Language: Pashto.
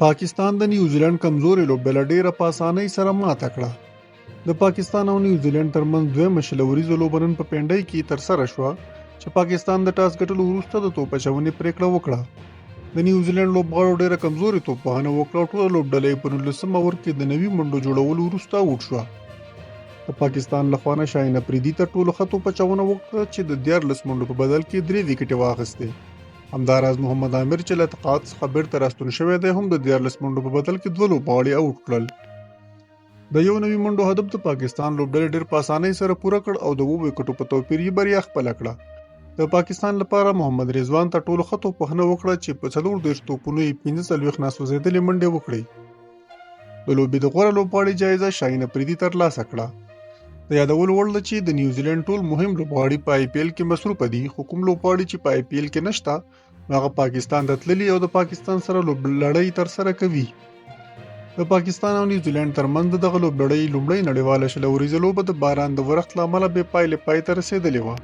پاکستان د نیوزیلند کمزوري لوبډله ډیره په اسانۍ سره ماته کړه. د پاکستان او نیوزیلند ترمنځ دویمه شلوریزه لوبه نن په پنډۍ کې ترسره شوه چې پاکستان د ټاس ګټلو وروسته د توپ اچونې پریکړه وکړه. د نیوزیلند لوبغاړو ډیره کمزوري توپوهنه وکړه او ټوله لوبډله یې په 19 اوور کې د نوي منډو جوړولو وروسته اوټ شوه. د پاکستان لخوا نه شاهین افریدي تر ټولو ښه توپ اچونه وکړه چې د 14 منډو په بدل کې 3 وکټې واخیستې. همداراز محمد عامر چې له تقاعد څخه بیرته راستون شوی دی هم د 14 منډو په بدل کې 2 لوبغاړي اوټ کړل. د یو نوي منډو هدف د پاکستان لوبډلې ډېر په اسانۍ سره پوره کړ او د 2 وکټو په توپیر یې بریا خپله کړه. د پاکستان لپاره محمد رضوان تر ټولو ښه توپوهنه وکړه چې په 34 توپونو یې 45 ناسوځېدلې منډې وکړې. د لوبې د غوره لوبغاړي جایزه شاهین افریدي ترلاسه کړه. د یادولو وړ ده چې د نیوزیلند ټول مهم لوبغاړي په آی پی ایل کې مصروفه دي، خو کوم لوبغاړي چې په آی پی ایل کې نشته هغه پاکستان ته تللي او د پاکستان سره لوبلړۍ ترسره کوي. د پاکستان او نیوزیلند ترمنځ دغه لوبلړۍ لومړۍ نړیواله شلوریزه لوبه د باران د ورښت له امله بې پایلې پای ته رسېدلې وه.